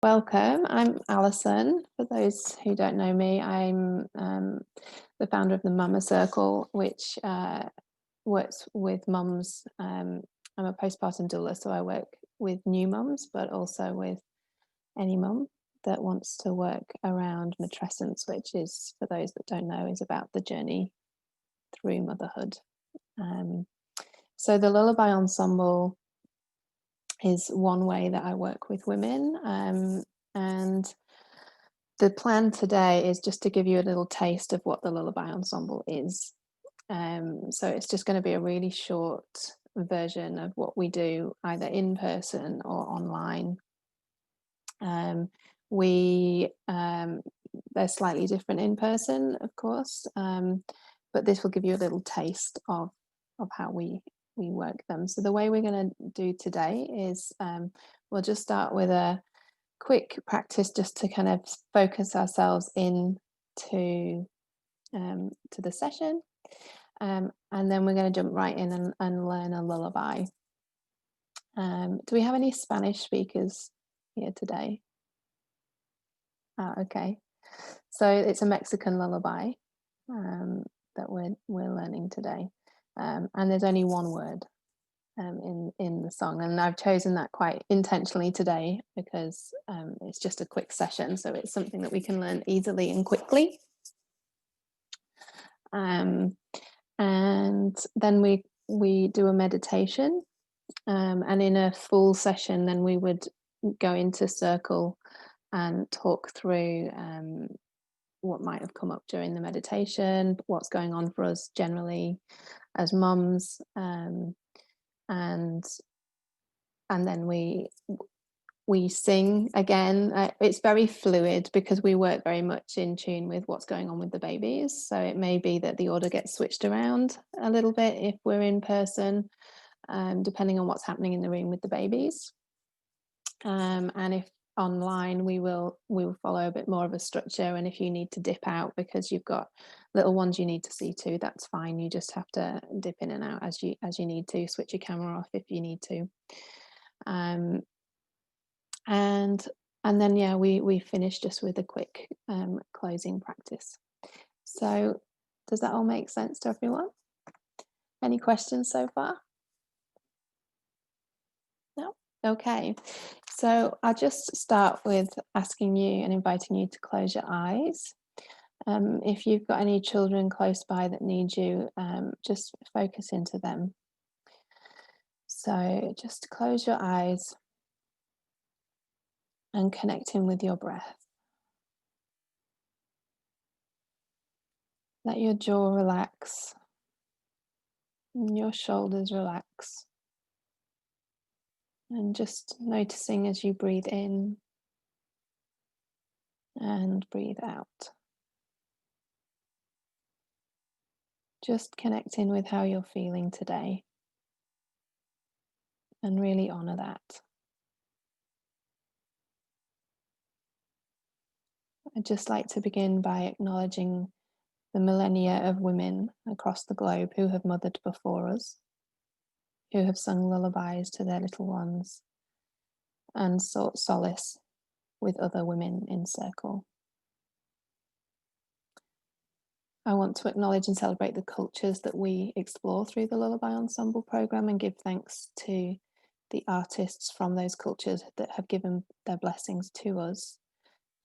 Welcome. I'm Alison. For those who don't know me, I'm the founder of the Mama Circle, which works with mums. I'm a postpartum doula, so I work with new mums, but also with any mum that wants to work around matrescence, which is, for those that don't know, is about the journey through motherhood. So the Lullaby Ensemble is one way that I work with women. And the plan today is just to give you a little taste of what the Lullaby Ensemble is. So it's just going to be a really short version of what we do either in person or online. We they're slightly different in person, of course, but this will give you a little taste of how we work them. So the way we're going to do today is we'll just start with a quick practice just to kind of focus ourselves in to the session, and then we're going to jump right in and learn a lullaby. Do we have any Spanish speakers here today? Okay. So it's a Mexican lullaby that we're learning today, and there's only one word in the song, and I've chosen that quite intentionally today because it's just a quick session, so it's something that we can learn easily and quickly. And then we do a meditation, and in a full session, then we would go into circle and talk through what might have come up during the meditation, what's going on for us generally as mums, and then we sing again. It's very fluid because we work very much in tune with what's going on with the babies. So it may be that the order gets switched around a little bit if we're in person, depending on what's happening in the room with the babies. And if online, we will follow a bit more of a structure. And if you need to dip out because you've got little ones you need to see to, that's fine. You just have to dip in and out as you need to. Switch your camera off if you need to. And then we finish just with a quick closing practice. So does that all make sense to everyone? Any questions so far? No? Okay. So I'll just start with asking you and inviting you to close your eyes. If you've got any children close by that need you, just focus into them. So just close your eyes and connect in with your breath. Let your jaw relax and your shoulders relax. And just noticing as you breathe in and breathe out. Just connect in with how you're feeling today and really honor that. I'd just like to begin by acknowledging the millennia of women across the globe who have mothered before us, who have sung lullabies to their little ones and sought solace with other women in circle. I want to acknowledge and celebrate the cultures that we explore through the Lullaby Ensemble Program and give thanks to the artists from those cultures that have given their blessings to us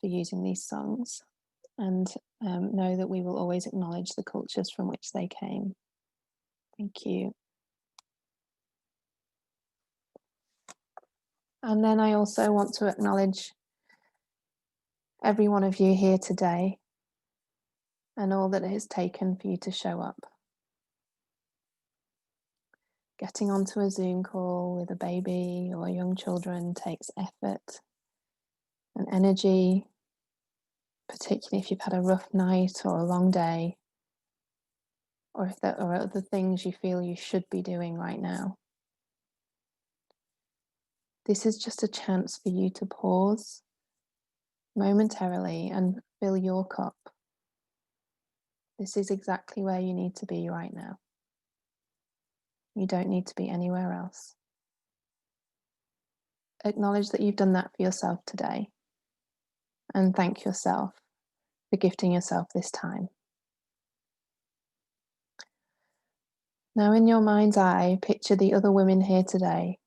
for using these songs, and know that we will always acknowledge the cultures from which they came. Thank you. And then I also want to acknowledge every one of you here today and all that it has taken for you to show up. Getting onto a Zoom call with a baby or young children takes effort and energy, particularly if you've had a rough night or a long day, or if there are other things you feel you should be doing right now. This is just a chance for you to pause momentarily and fill your cup. This is exactly where you need to be right now. You don't need to be anywhere else. Acknowledge that you've done that for yourself today. and thank yourself for gifting yourself this time. Now, in your mind's eye, picture the other women here today,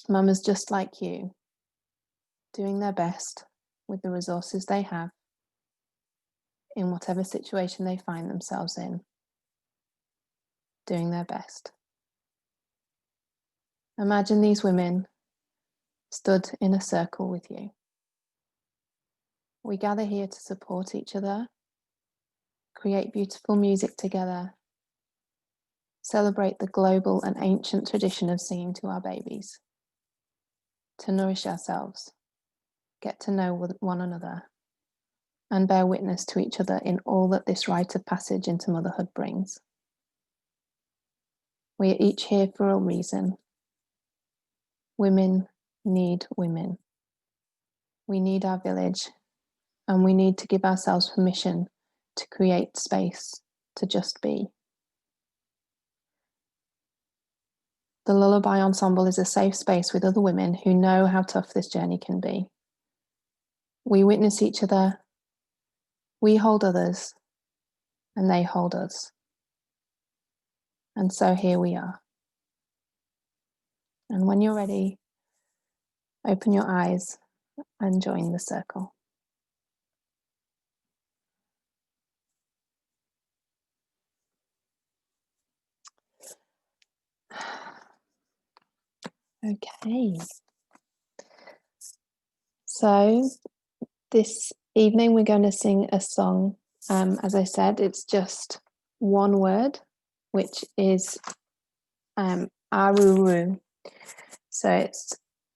mamas just like you, doing their best with the resources they have in whatever situation they find themselves in, doing their best. Imagine these women stood in a circle with you. We gather here to support each other, create beautiful music together, celebrate the global and ancient tradition of singing to our babies, to nourish ourselves, get to know one another, and bear witness to each other in all that this rite of passage into motherhood brings. We are each here for a reason. Women need women. We need our village, and we need to give ourselves permission to create space to just be. The Lullaby Ensemble is a safe space with other women who know how tough this journey can be. We witness each other, we hold others, and they hold us. And so here we are. And when you're ready, open your eyes and join the circle. Okay. So this evening we're going to sing a song. As I said, it's just one word, which is aruru. So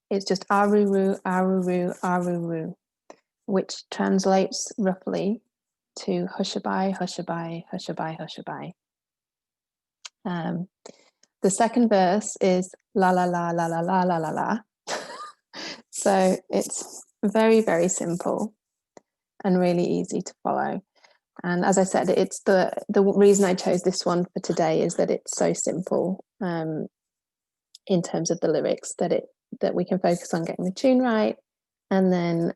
it's just aruru, aruru, aruru, which translates roughly to hushaby, hushaby, hushaby, hushaby. The second verse is la la la la la la la la la. So it's very, very simple and really easy to follow. And as I said, it's the reason I chose this one for today is that it's so simple in terms of the lyrics that we can focus on getting the tune right, and then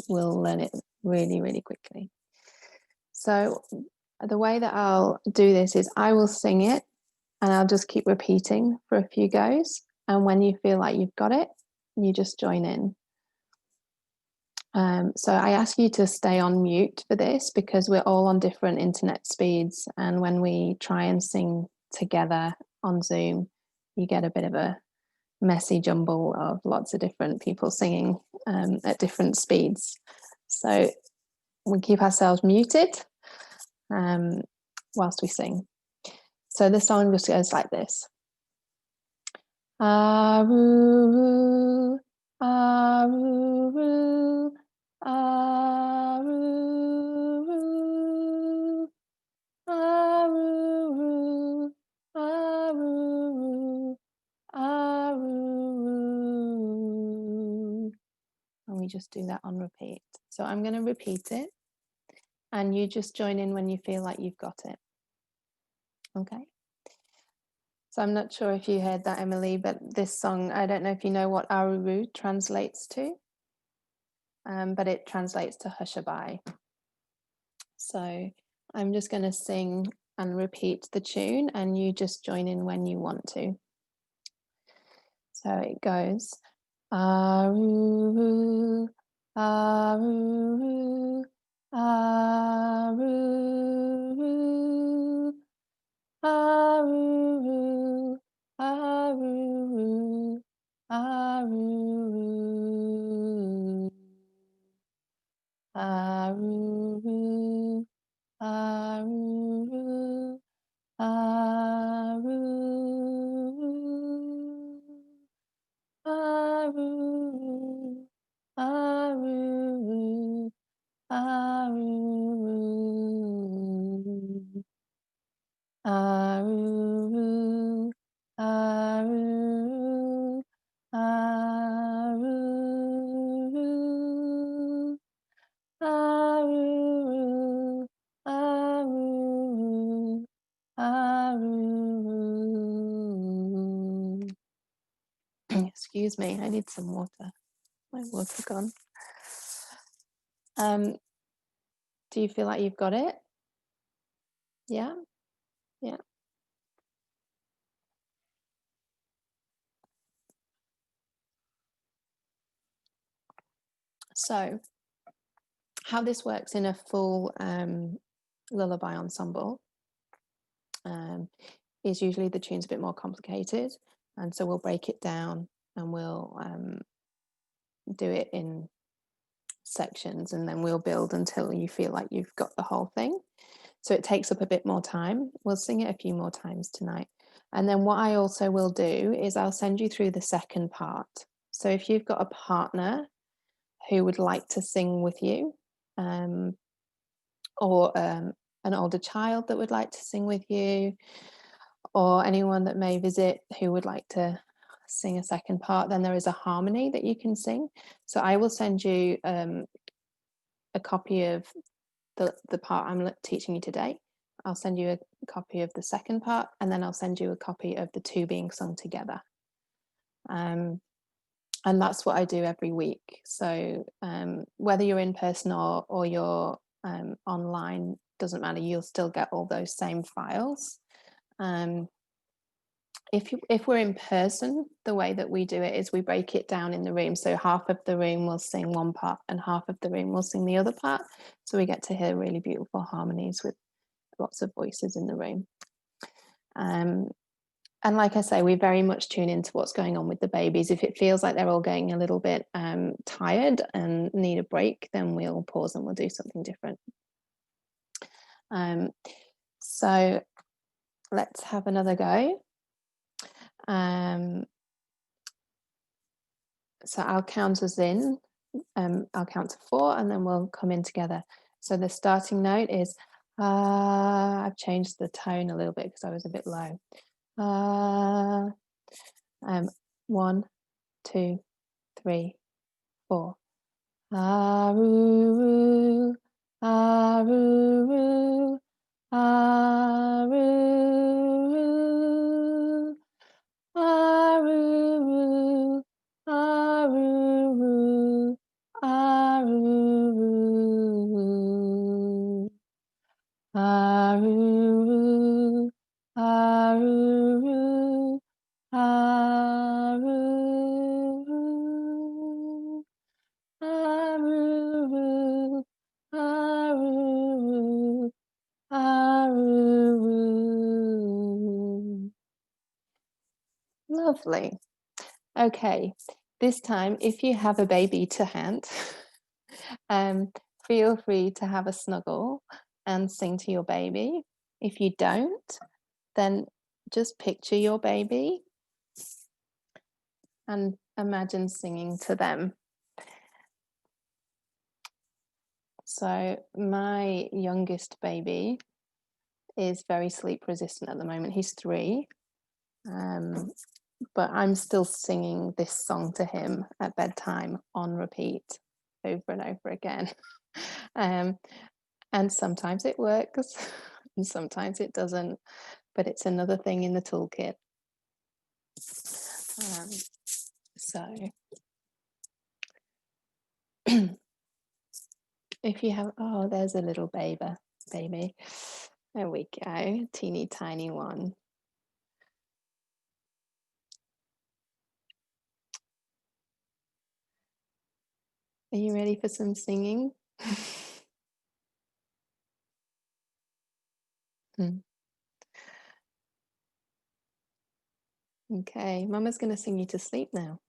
we'll learn it really, really quickly. So the way that I'll do this is I will sing it and I'll just keep repeating for a few goes. And when you feel like you've got it, you just join in. So I ask you to stay on mute for this because we're all on different internet speeds. And when we try and sing together on Zoom, you get a bit of a messy jumble of lots of different people singing at different speeds. So we keep ourselves muted whilst we sing. So the song just goes like this. Aruru, aruru, aruru, aruru, aruru, aruru. And we just do that on repeat. So I'm going to repeat it and you just join in when you feel like you've got it. Okay. So I'm not sure if you heard that, Emily, but this song, I don't know if you know what aruru translates to, but it translates to hushaby. So I'm just going to sing and repeat the tune and you just join in when you want to. So it goes, aruru, aruru, aruru, aruru, aruru, aruru, aruru, aruru, aruru, aruru, aruru, aruru, aruru, aruru, aruru, aruru, aruru. Excuse me, I need some water. My water gone. Do you feel like you've got it? Yeah? Yeah. So, how this works in a full lullaby ensemble um, is usually the tune's a bit more complicated, and so we'll break it down and we'll do it in sections, and then we'll build until you feel like you've got the whole thing. So it takes up a bit more time. We'll sing it a few more times tonight. And then what I also will do is I'll send you through the second part. So if you've got a partner who would like to sing with you, or an older child that would like to sing with you, or anyone that may visit who would like to sing a second part, then there is a harmony that you can sing. So I will send you a copy of the part I'm teaching you today. I'll send you a copy of the second part, and then I'll send you a copy of the two being sung together. And that's what I do every week. So whether you're in person or you're online, doesn't matter, you'll still get all those same files. If we're in person, the way that we do it is we break it down in the room. So half of the room will sing one part and half of the room will sing the other part. So we get to hear really beautiful harmonies with lots of voices in the room. And like I say, we very much tune into what's going on with the babies. If it feels like they're all getting a little bit tired and need a break, then we'll pause and we'll do something different. So let's have another go. So I'll count us in. I'll count to 4 and then we'll come in together. So the starting note is, I've changed the tone a little bit because I was a bit low. 1, 2, 3, 4. Aroo, aroo, aroo, aroo, aroo, aroo, aroo, aroo, aroo. Aroo, aroo, aroo. Lovely. Okay, this time, if you have a baby to hand, feel free to have a snuggle and sing to your baby. If you don't, then just picture your baby and imagine singing to them. So my youngest baby is very sleep resistant at the moment. He's 3, but I'm still singing this song to him at bedtime on repeat over and over again. And sometimes it works and sometimes it doesn't, but it's another thing in the toolkit. So if you have, oh, there's a little baby. There we go, teeny tiny one. Are you ready for some singing? Okay, Mama's going to sing you to sleep now.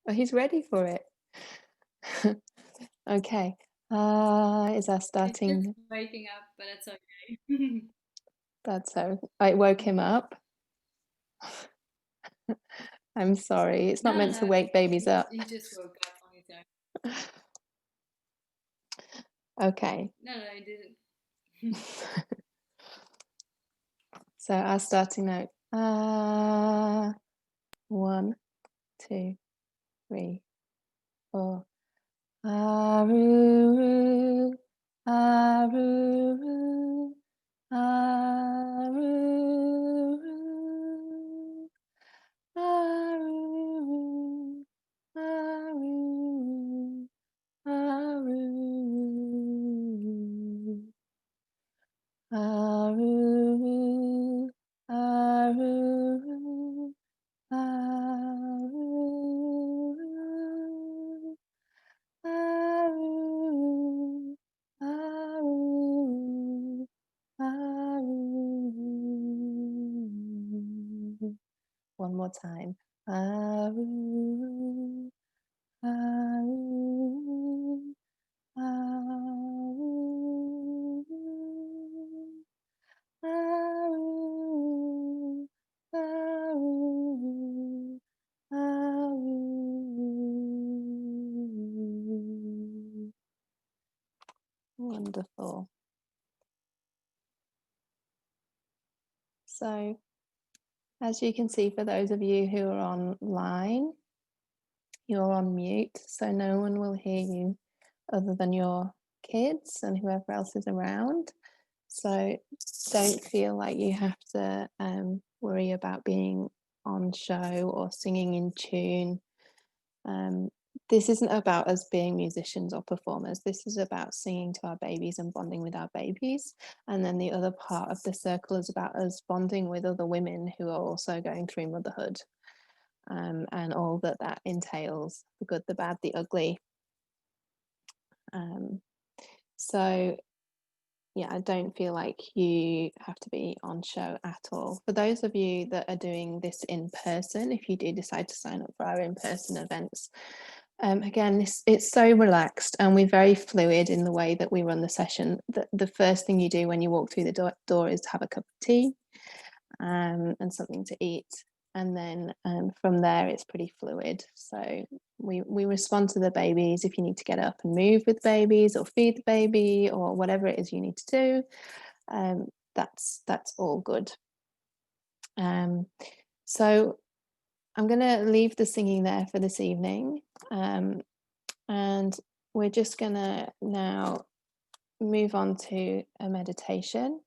Oh, he's ready for it. Okay, is our starting? He's just waking up, but it's okay. That's so. I woke him up. I'm sorry. It's not meant to wake babies up. He just woke up on his own. Okay. No, he didn't. So our starting note. 1, 2, 3, 4. Aroo, aroo, aroo, aroo, aroo, One more time. Ah-oo, ah-oo, ah-oo, ah-oo, ah-oo, ah-oo. Wonderful. So, as you can see, for those of you who are online, you're on mute, so no one will hear you other than your kids and whoever else is around. So don't feel like you have to worry about being on show or singing in tune. This isn't about us being musicians or performers. This is about singing to our babies and bonding with our babies. And then the other part of the circle is about us bonding with other women who are also going through motherhood, and all that that entails, the good, the bad, the ugly. So yeah, I don't feel like you have to be on show at all. For those of you that are doing this in person, if you do decide to sign up for our in-person events, again, it's so relaxed and we're very fluid in the way that we run the session. The first thing you do when you walk through the door is to have a cup of tea and something to eat. And then from there, it's pretty fluid. So we respond to the babies. If you need to get up and move with babies or feed the baby or whatever it is you need to do, that's all good. So I'm going to leave the singing there for this evening, and we're just going to now move on to a meditation.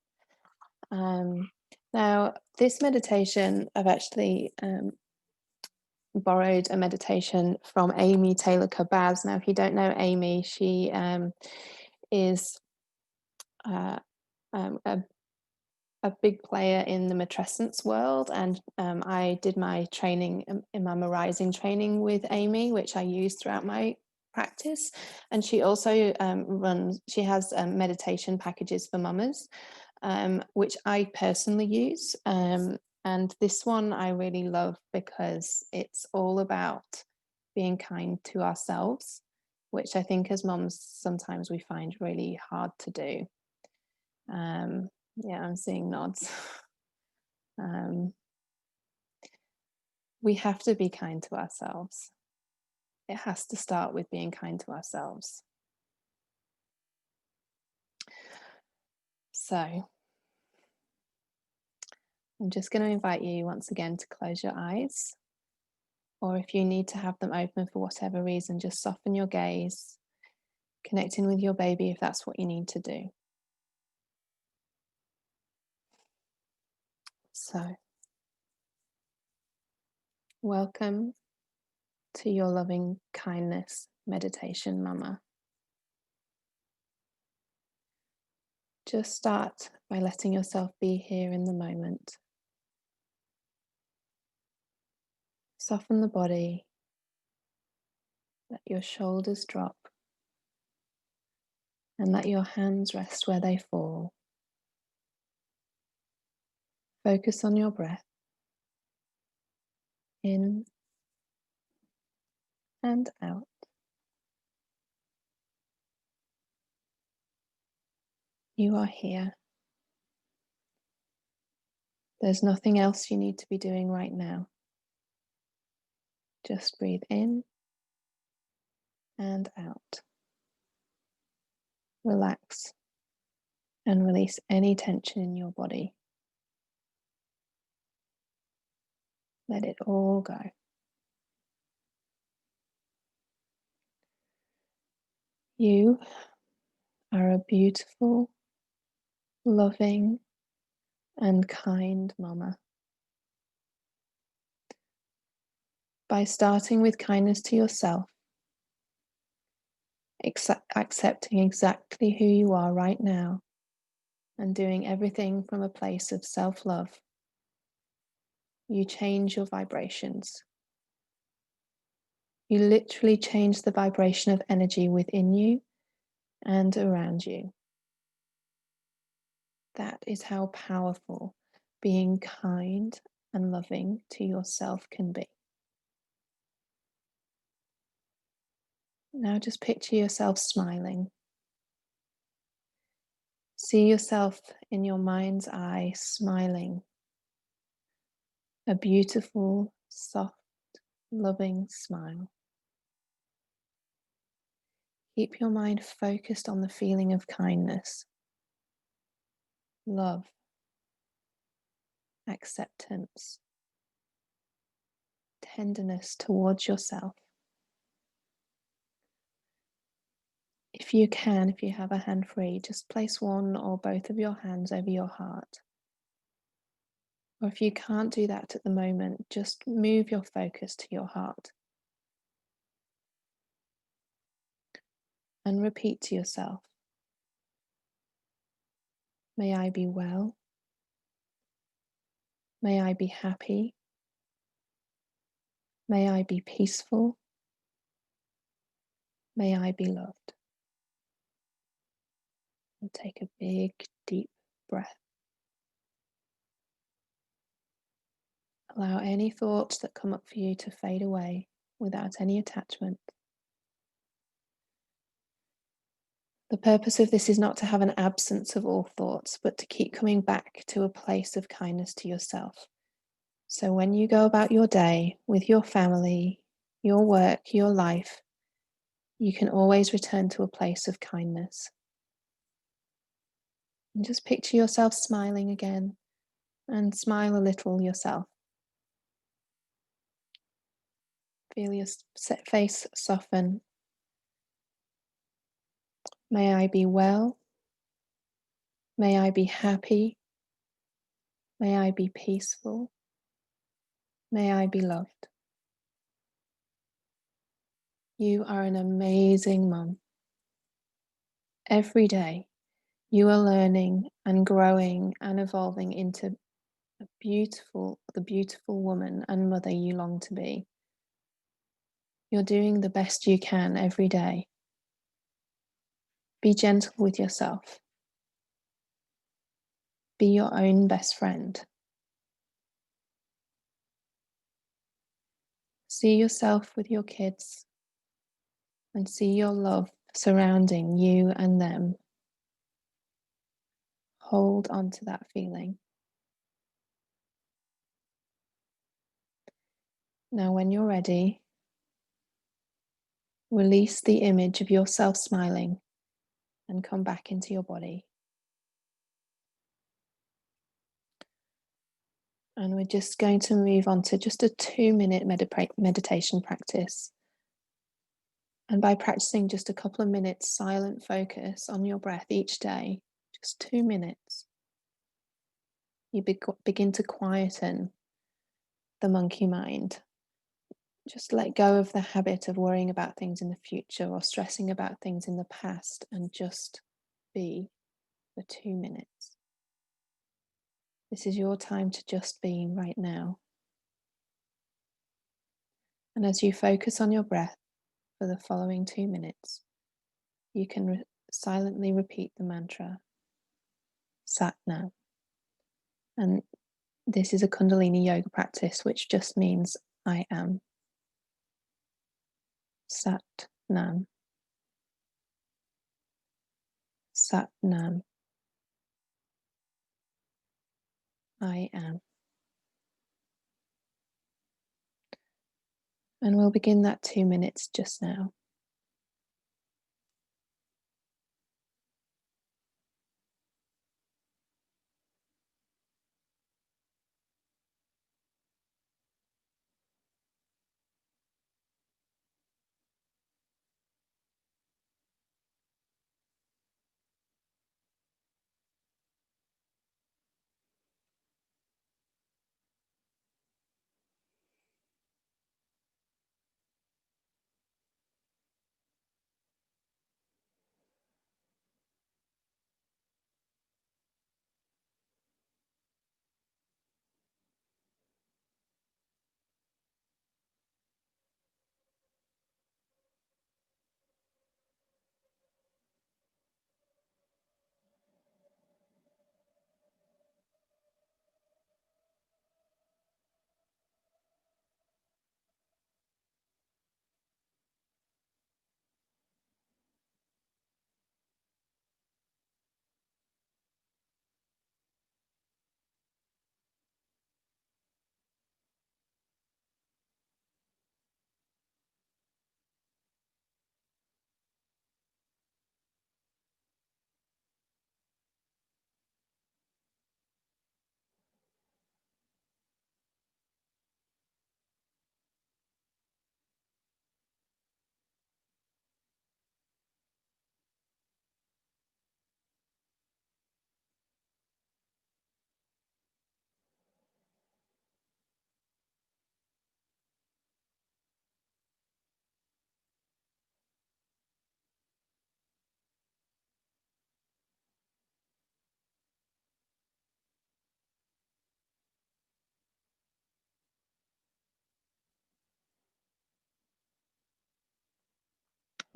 Now, this meditation, I've actually borrowed a meditation from Amy Taylor Kabaz. Now, if you don't know Amy, she is a big player in the matrescence world, and I did my training, in my rising training with Amy, which I use throughout my practice. And she also she has meditation packages for mamas, which I personally use. And this one I really love because it's all about being kind to ourselves, which I think as mums sometimes we find really hard to do. Yeah, I'm seeing nods. We have to be kind to ourselves. It has to start with being kind to ourselves. So I'm just going to invite you once again to close your eyes, or if you need to have them open for whatever reason, just soften your gaze, connecting with your baby if that's what you need to do. So, welcome to your loving kindness meditation, Mama. Just start by letting yourself be here in the moment. Soften the body, let your shoulders drop, and let your hands rest where they fall. Focus on your breath, in and out. You are here. There's nothing else you need to be doing right now. Just breathe in and out. Relax and release any tension in your body. Let it all go. You are a beautiful, loving, and kind mama. By starting with kindness to yourself, accepting exactly who you are right now, and doing everything from a place of self-love, you change your vibrations. You literally change the vibration of energy within you and around you. That is how powerful being kind and loving to yourself can be. Now just picture yourself smiling. See yourself in your mind's eye smiling, a beautiful, soft, loving smile. Keep your mind focused on the feeling of kindness, love, acceptance, tenderness towards yourself. If you can, if you have a hand free, just place one or both of your hands over your heart. Or if you can't do that at the moment, just move your focus to your heart and repeat to yourself, may I be well, may I be happy, may I be peaceful, may I be loved. And take a big, deep breath. Allow any thoughts that come up for you to fade away without any attachment. The purpose of this is not to have an absence of all thoughts, but to keep coming back to a place of kindness to yourself. So when you go about your day with your family, your work, your life, you can always return to a place of kindness. And just picture yourself smiling again and smile a little yourself. Feel your face soften. May I be well. May I be happy. May I be peaceful. May I be loved. You are an amazing mum. Every day you are learning and growing and evolving into the beautiful woman and mother you long to be. You're doing the best you can every day. Be gentle with yourself. Be your own best friend. See yourself with your kids and see your love surrounding you and them. Hold on to that feeling. Now, when you're ready, release the image of yourself smiling and come back into your body. And we're just going to move on to just a 2-minute meditation practice. And by practicing just a couple of minutes silent focus on your breath each day, just 2 minutes, you begin to quieten the monkey mind. Just let go of the habit of worrying about things in the future or stressing about things in the past and just be for 2 minutes. This is your time to just be right now. And as you focus on your breath for the following 2 minutes, you can silently repeat the mantra, Sat Nam. And this is a Kundalini yoga practice, which just means I am. Sat Nam. Sat Nam. I am. And we'll begin that 2 minutes just now.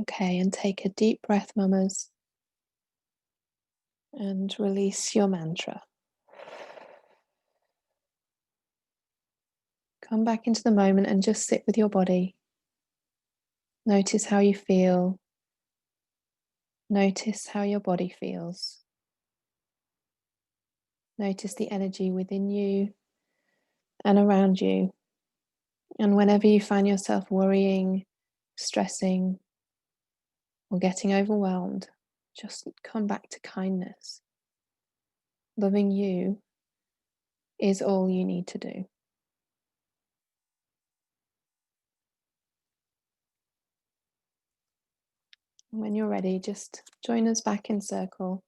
Okay, and take a deep breath, mamas, and release your mantra. Come back into the moment and just sit with your body. Notice how you feel. Notice how your body feels. Notice the energy within you and around you. And whenever you find yourself worrying, stressing, or getting overwhelmed, just come back to kindness. Loving you is all you need to do. When you're ready, just join us back in circle.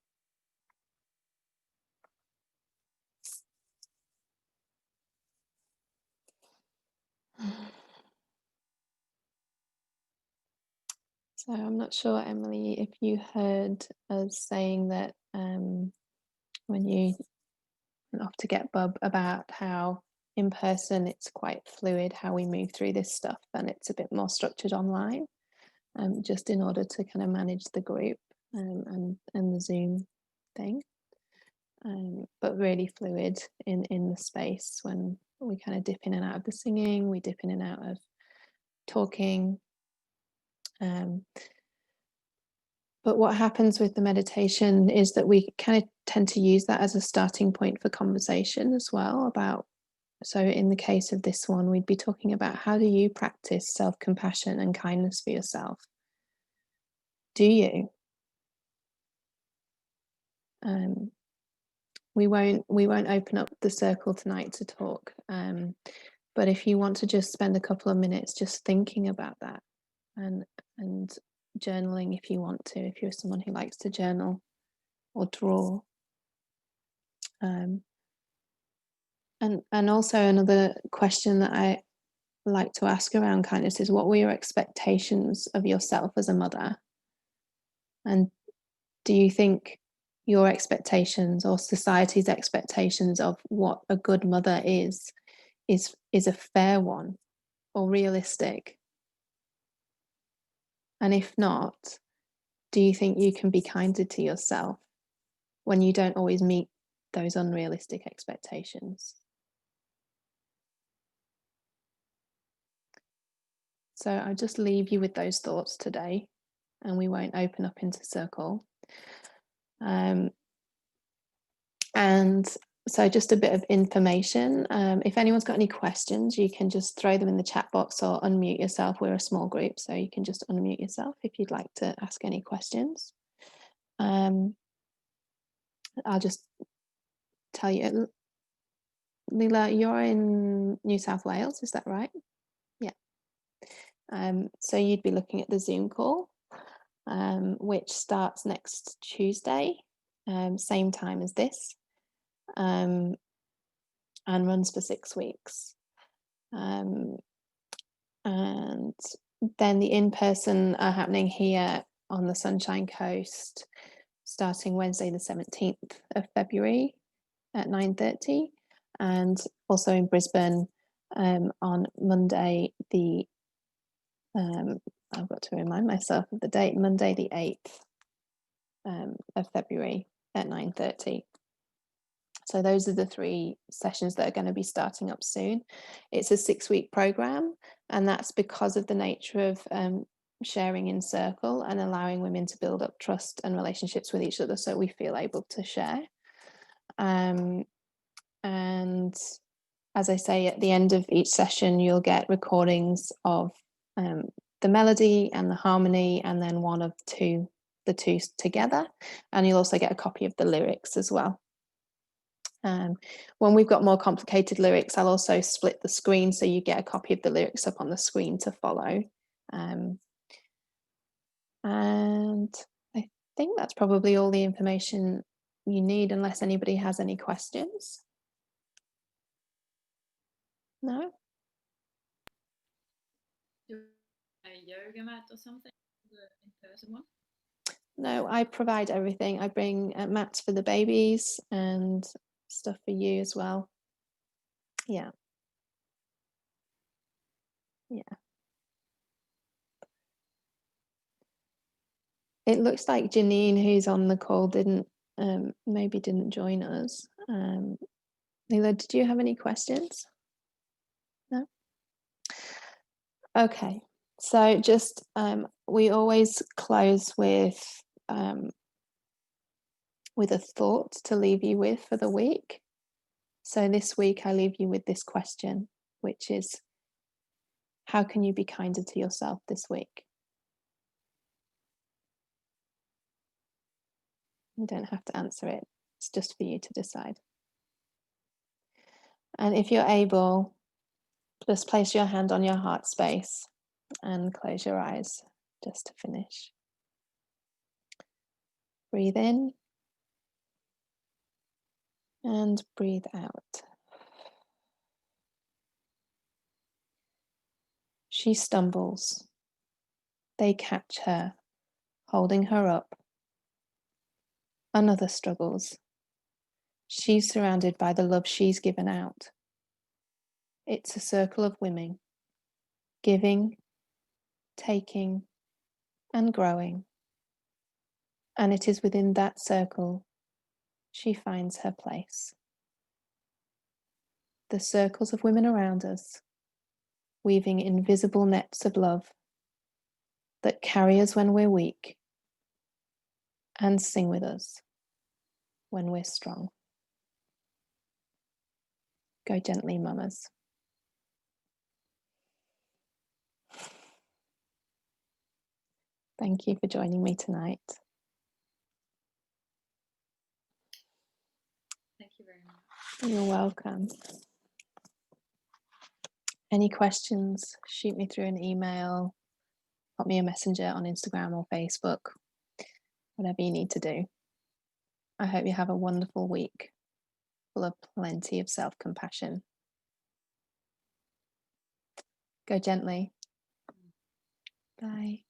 So I'm not sure, Emily, if you heard us saying that when you went off to get Bub, about how in person it's quite fluid how we move through this stuff, and it's a bit more structured online, just in order to kind of manage the group and the Zoom thing. But really fluid in the space when we kind of dip in and out of the singing, we dip in and out of talking. But what happens with the meditation is that we kind of tend to use that as a starting point for conversation as well about, so in the case of this one, we'd be talking about how do you practice self-compassion and kindness for yourself? Do you? We won't open up the circle tonight to talk, but if you want to just spend a couple of minutes just thinking about that, and journaling if you want to, if you're someone who likes to journal or draw. And also another question that I like to ask around kindness is, what were your expectations of yourself as a mother? And do you think your expectations or society's expectations of what a good mother is a fair one or realistic? And if not, do you think you can be kinder to yourself when you don't always meet those unrealistic expectations? So I'll just leave you with those thoughts today, and we won't open up into circle. And so just a bit of information. If anyone's got any questions, you can just throw them in the chat box or unmute yourself. We're a small group, so you can just unmute yourself if you'd like to ask any questions. I'll just tell you, Lila, you're in New South Wales, is that right? Yeah. So you'd be looking at the Zoom call, which starts next Tuesday, same time as this, and runs for 6 weeks. And then the in-person are happening here on the Sunshine Coast, starting Wednesday the 17th of February at 9:30, and also in Brisbane on Monday the I've got to remind myself of the date, Monday the 8th of February at 9:30. So those are the 3 sessions that are going to be starting up soon. It's a 6-week program, and that's because of the nature of sharing in circle and allowing women to build up trust and relationships with each other, so we feel able to share. And as I say, at the end of each session, you'll get recordings of the melody and the harmony, and then one of the two together, and you'll also get a copy of the lyrics as well. When we've got more complicated lyrics, I'll also split the screen so you get a copy of the lyrics up on the screen to follow. And I think that's probably all the information you need, unless anybody has any questions. No? A yoga mat or something, the in-person one? No, I provide everything. I bring mats for the babies and stuff for you as well. Yeah. Yeah. It looks like Janine, who's on the call, maybe didn't join us. Leila, did you have any questions? No? Okay, so just we always close with a thought to leave you with for the week. So this week I leave you with this question, which is, how can you be kinder to yourself this week? You don't have to answer it. It's just for you to decide. And if you're able, just place your hand on your heart space and close your eyes just to finish. Breathe in and breathe out. She stumbles. They catch her, holding her up. Another struggles. She's surrounded by the love she's given out. It's a circle of women, giving, taking, and growing. And it is within that circle she finds her place. The circles of women around us, weaving invisible nets of love that carry us when we're weak and sing with us when we're strong. Go gently, mamas. Thank you for joining me tonight. Thank you very much. You're welcome. Any questions, shoot me through an email, pop me a messenger on Instagram or Facebook, whatever you need to do. I hope you have a wonderful week full of plenty of self-compassion. Go gently. Bye.